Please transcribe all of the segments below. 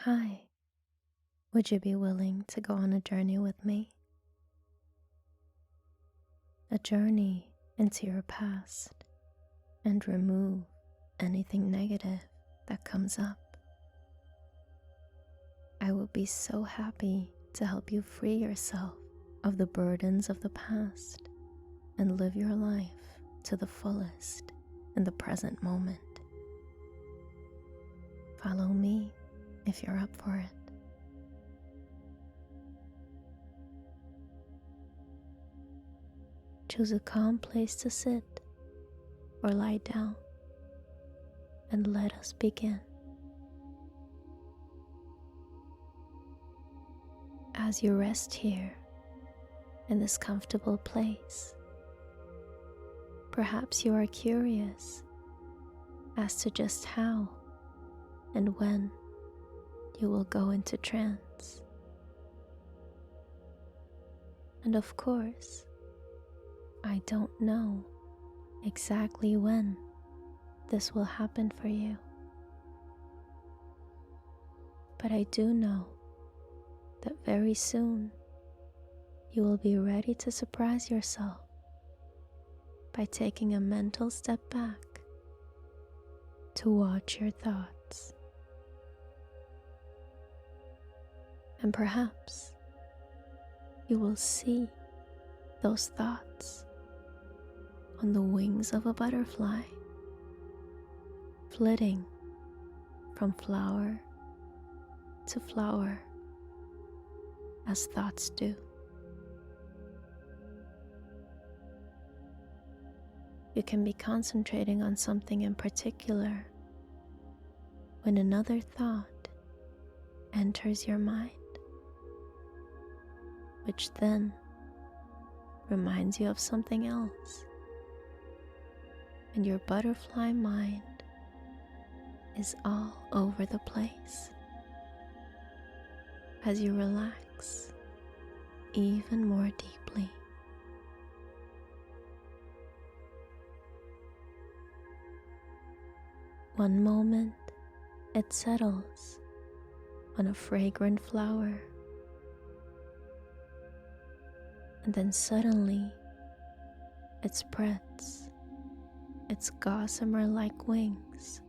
Hi, would you be willing to go on a journey with me? A journey into your past and remove anything negative that comes up. I will be so happy to help you free yourself of the burdens of the past and live your life to the fullest in the present moment. Follow me if you're up for it. Choose a calm place to sit or lie down, and let us begin. As you rest here in this comfortable place, perhaps you are curious as to just how and when you will go into trance. And of course, I don't know exactly when this will happen for you. But I do know that very soon you will be ready to surprise yourself by taking a mental step back to watch your thoughts. And perhaps you will see those thoughts on the wings of a butterfly, flitting from flower to flower as thoughts do. You can be concentrating on something in particular when another thought enters your mind, which then reminds you of something else, and your butterfly mind is all over the place as you relax even more deeply. One moment it settles on a fragrant flower, and then suddenly it spreads its gossamer-like wings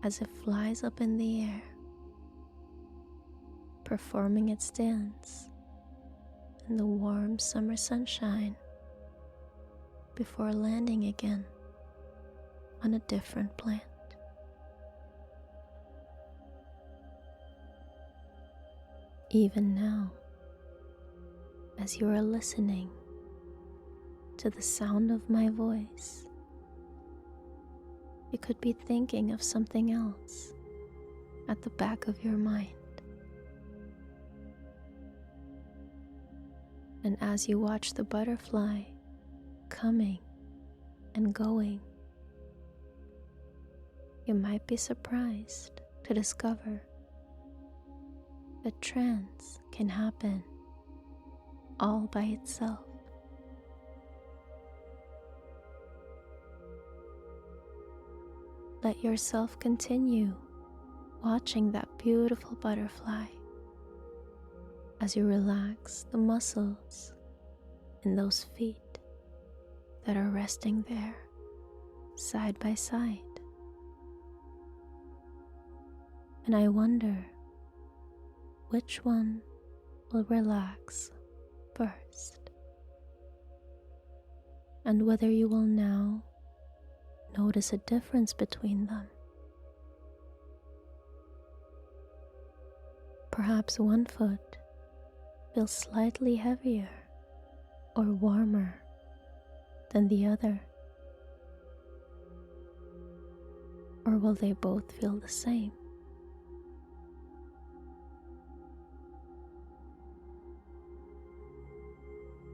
as it flies up in the air, performing its dance in the warm summer sunshine before landing again on a different plant. Even now, as you are listening to the sound of my voice, you could be thinking of something else at the back of your mind. And as you watch the butterfly coming and going, you might be surprised to discover that trance can happen all by itself. Let yourself continue watching that beautiful butterfly as you relax the muscles in those feet that are resting there side by side. And I wonder which one will relax first, and whether you will now notice a difference between them. Perhaps one foot feels slightly heavier or warmer than the other, or will they both feel the same?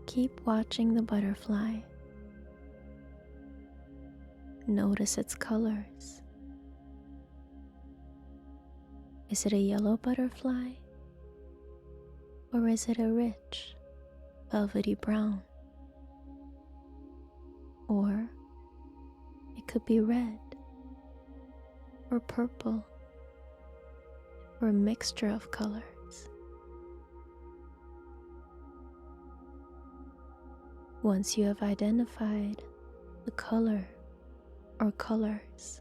Keep watching the butterfly. Notice its colors. Is it a yellow butterfly? Or is it a rich, velvety brown? Or it could be red or purple or a mixture of colors. Once you have identified the color or colors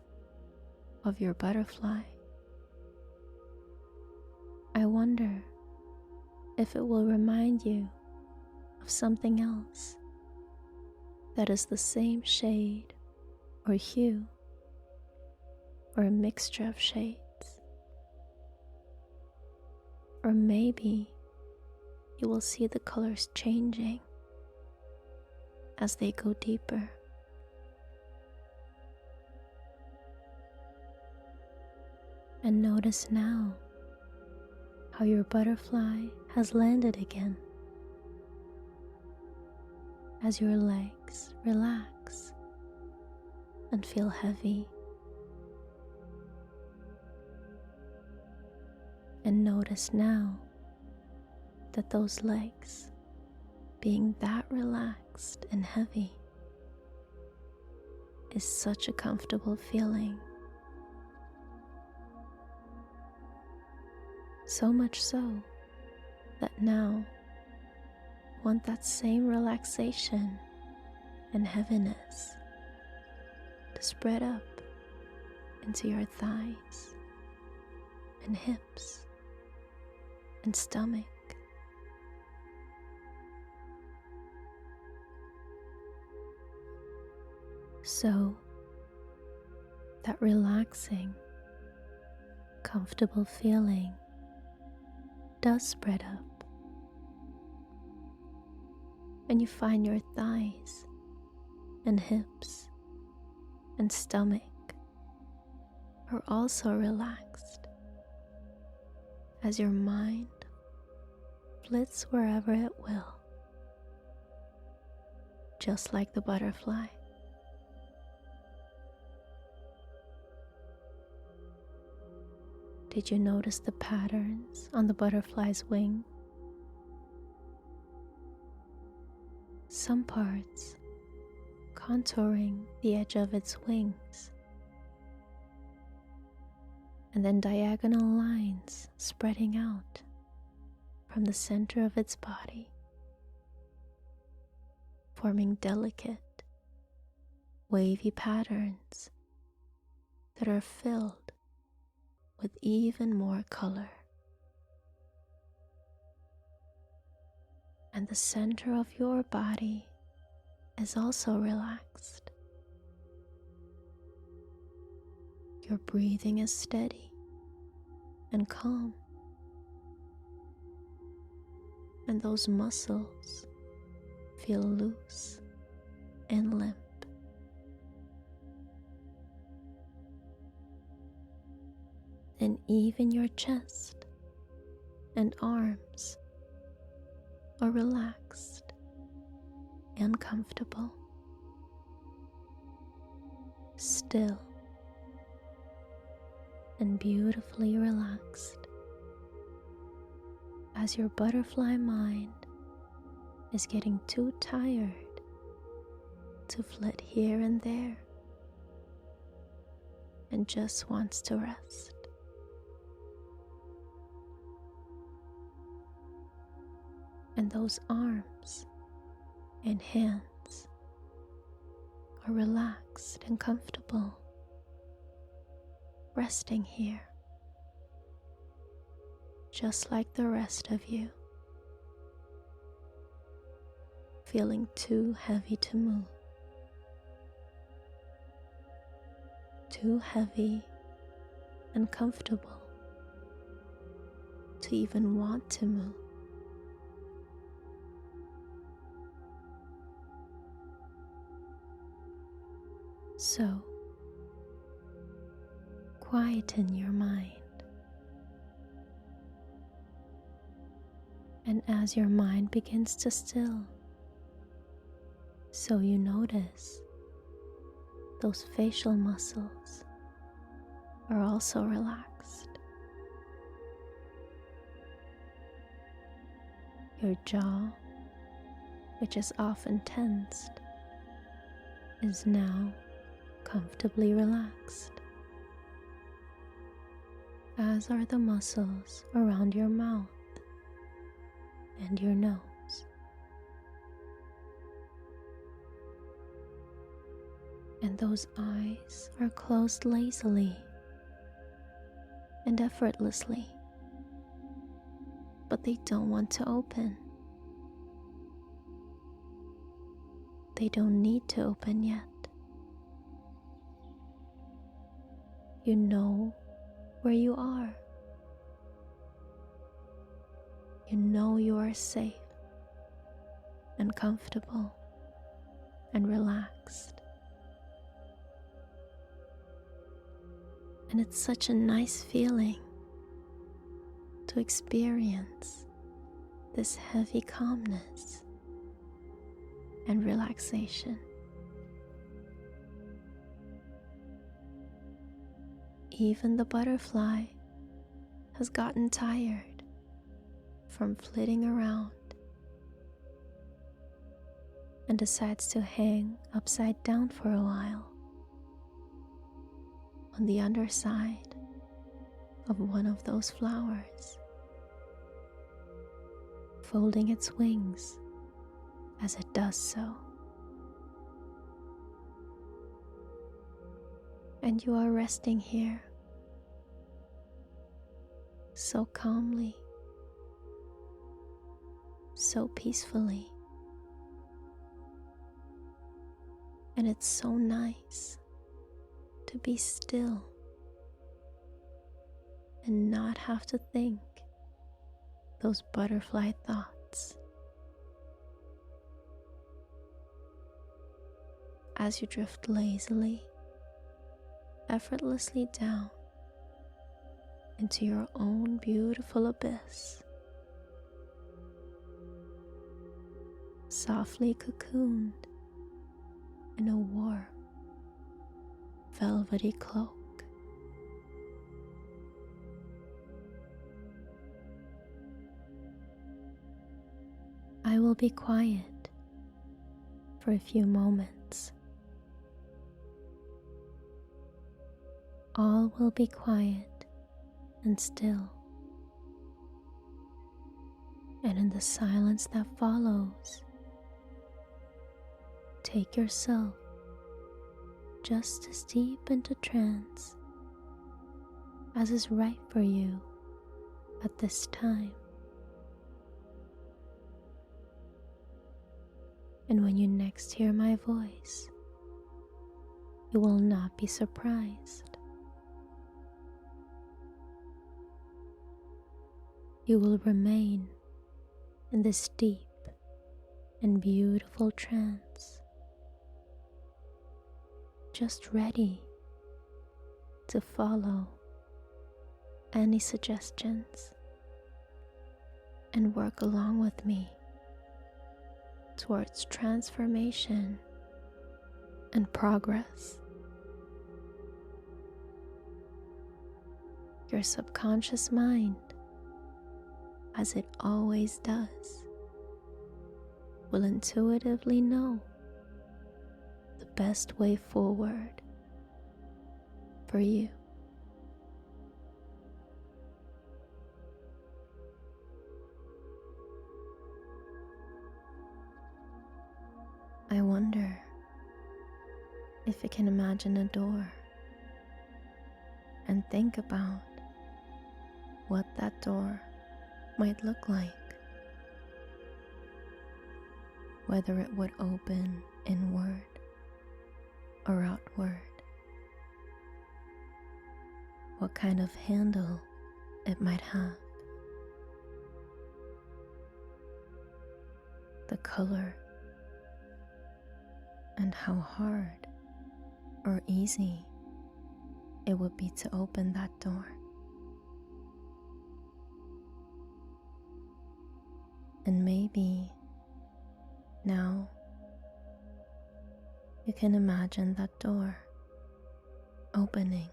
of your butterfly, I wonder if it will remind you of something else that is the same shade or hue or a mixture of shades. Or maybe you will see the colors changing as they go deeper. And notice now how your butterfly has landed again as your legs relax and feel heavy. And notice now that those legs, being that relaxed and heavy, is such a comfortable feeling. So much so that now you want that same relaxation and heaviness to spread up into your thighs and hips and stomach. So that relaxing, comfortable feeling does spread up, and you find your thighs and hips and stomach are also relaxed as your mind flits wherever it will, just like the butterfly. Did you notice the patterns on the butterfly's wing? Some parts contouring the edge of its wings, and then diagonal lines spreading out from the center of its body, forming delicate, wavy patterns that are filled with even more color. And the center of your body is also relaxed. Your breathing is steady and calm, and those muscles feel loose and limp. And even your chest and arms are relaxed and comfortable, still and beautifully relaxed, as your butterfly mind is getting too tired to flit here and there and just wants to rest. And those arms and hands are relaxed and comfortable, resting here, just like the rest of you, feeling too heavy to move, too heavy and comfortable to even want to move. So, quieten your mind, and as your mind begins to still, so you notice those facial muscles are also relaxed. Your jaw, which is often tensed, is now comfortably relaxed. as are the muscles around your mouth and your nose. And those eyes are closed lazily and effortlessly, but they don't want to open. They don't need to open yet. You know where you are. You know you are safe and comfortable and relaxed. And it's such a nice feeling to experience this heavy calmness and relaxation. Even the butterfly has gotten tired from flitting around and decides to hang upside down for a while on the underside of one of those flowers, folding its wings as it does so. And you are resting here so calmly, so peacefully, and it's so nice to be still and not have to think those butterfly thoughts. As you drift lazily, effortlessly down into your own beautiful abyss, softly cocooned in a warm, velvety cloak. I will be quiet for a few moments. All will be quiet and still. And in the silence that follows, take yourself just as deep into trance as is right for you at this time. And when you next hear my voice, you will not be surprised. You will remain in this deep and beautiful trance, just ready to follow any suggestions and work along with me towards transformation and progress. Your subconscious mind, as it always does, will intuitively know the best way forward for you. I wonder if you can imagine a door and think about what that door might look like. Whether it would open inward or outward. What kind of handle it might have. The color and how hard or easy it would be to open that door. And maybe now you can imagine that door opening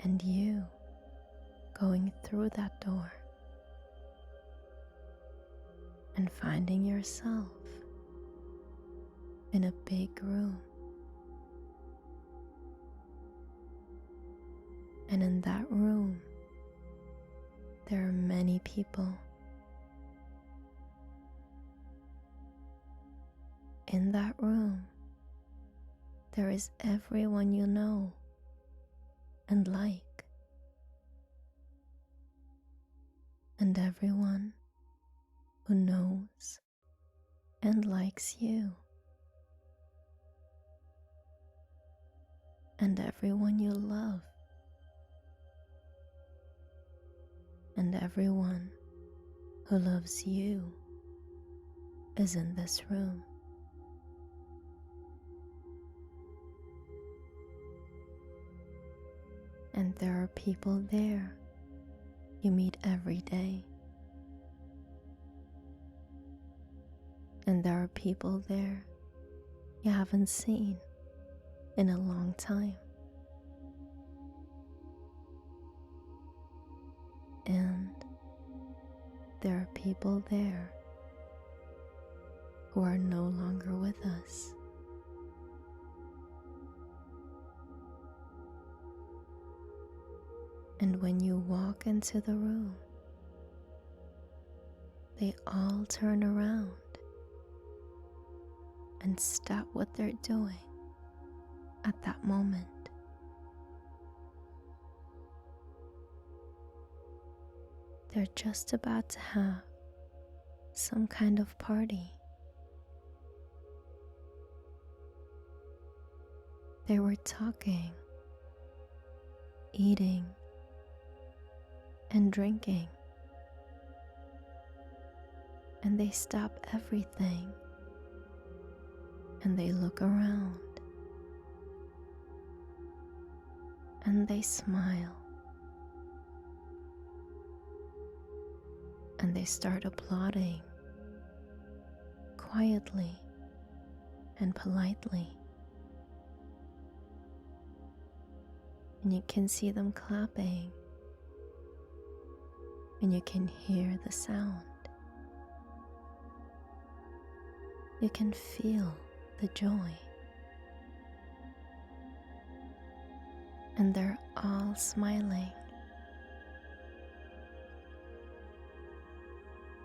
and you going through that door and finding yourself in a big room And in that room, there are many people. In that room, there is everyone you know and like, and everyone who knows and likes you, and everyone you love, and everyone who loves you is in this room. And there are people there you meet every day. And there are people there you haven't seen in a long time. And there are people there who are no longer with us. And when you walk into the room, they all turn around and stop what they're doing at that moment. They're just about to have some kind of party. They were talking, eating, and drinking, and they stop everything and they look around and they smile and they start applauding quietly and politely. And you can see them clapping, and you can hear the sound. You can feel the joy. And they're all smiling.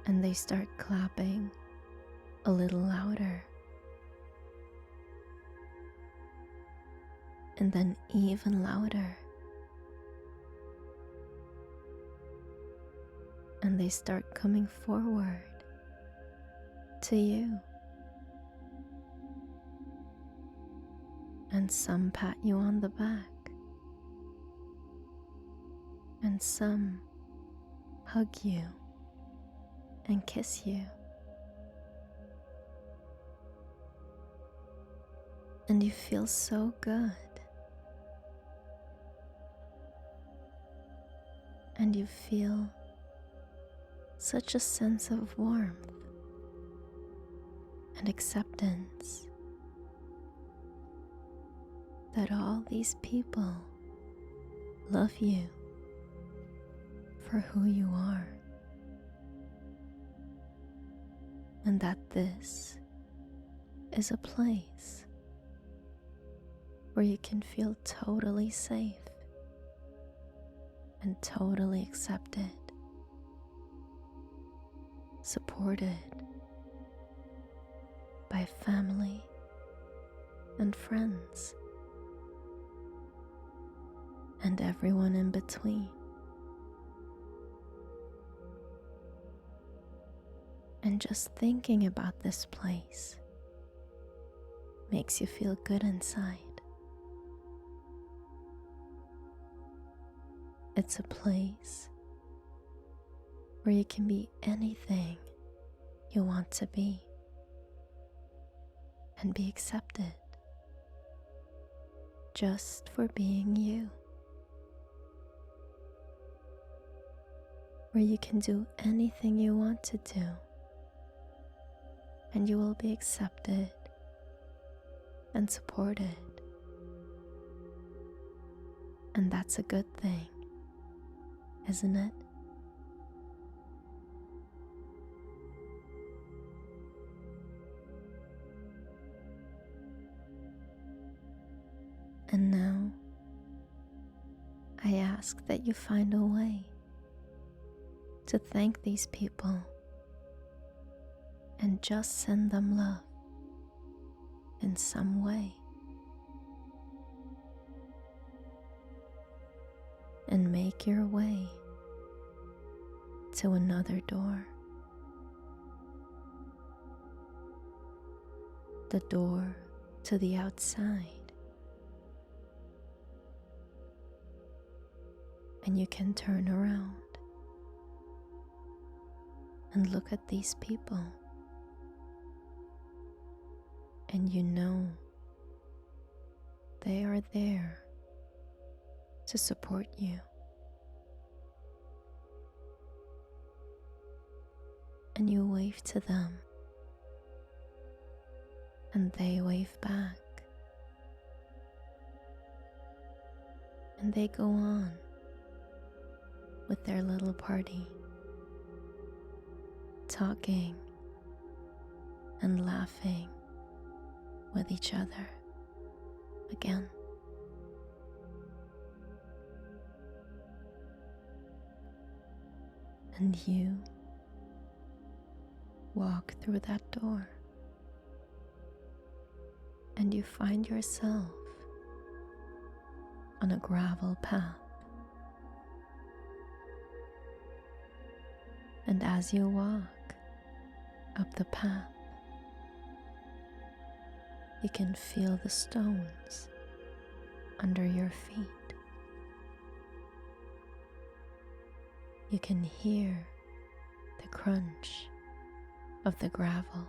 And they start clapping a little louder. And then even louder. And they start coming forward to you. And some pat you on the back. And some hug you and kiss you. And you feel so good. And you feel such a sense of warmth and acceptance that all these people love you for who you are, and that this is a place where you can feel totally safe and totally accepted, supported by family and friends and everyone in between. And just thinking about this place makes you feel good inside. It's a place where you can be anything you want to be and be accepted just for being you. Where you can do anything you want to do and you will be accepted and supported. And that's a good thing, isn't it? And now I ask that you find a way to thank these people and just send them love in some way. And make your way to another door. The door to the outside. And you can turn around and look at these people, and you know they are there to support you. And you wave to them, and they wave back, and they go on with their little party, talking and laughing with each other again. And you walk through that door, and you find yourself on a gravel path. And as you walk up the path, you can feel the stones under your feet. You can hear the crunch of the gravel,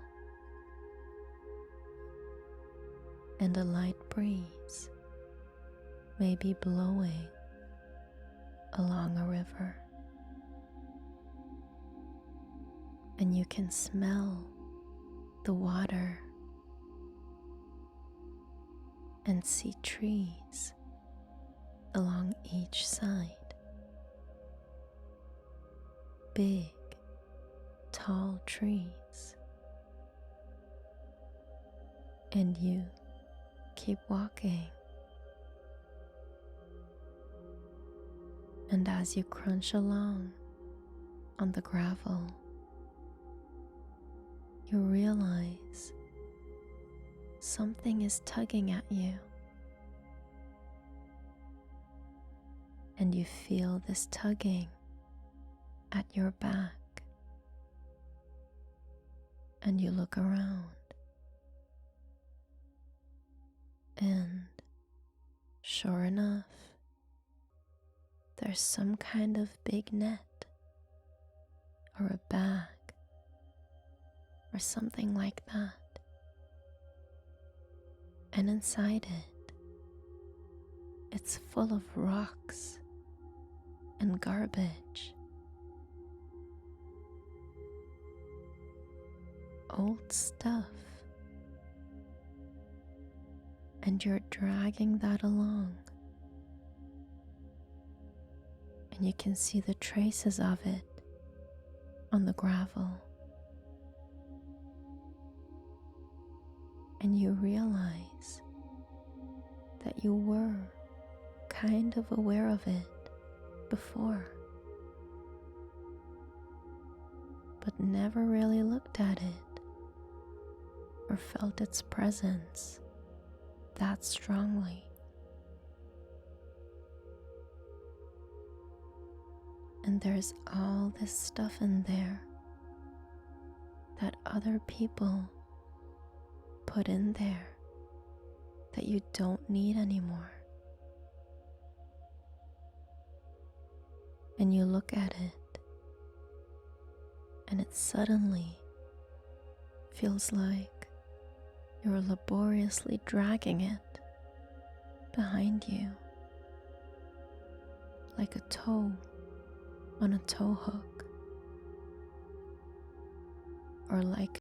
and a light breeze may be blowing along a river. And you can smell the water and see trees along each side. Big, tall trees. And you keep walking. And as you crunch along on the gravel, you realize something is tugging at you, and you feel this tugging at your back, and you look around, and sure enough, there's some kind of big net or a bag or something like that. And inside it, it's full of rocks and garbage. Old stuff. And you're dragging that along. And you can see the traces of it on the gravel. And you realize that you were kind of aware of it before, but never really looked at it or felt its presence that strongly. And there's all this stuff in there that other people put in there that you don't need anymore. And you look at it, and it suddenly feels like you're laboriously dragging it behind you, like a toe on a tow hook, or like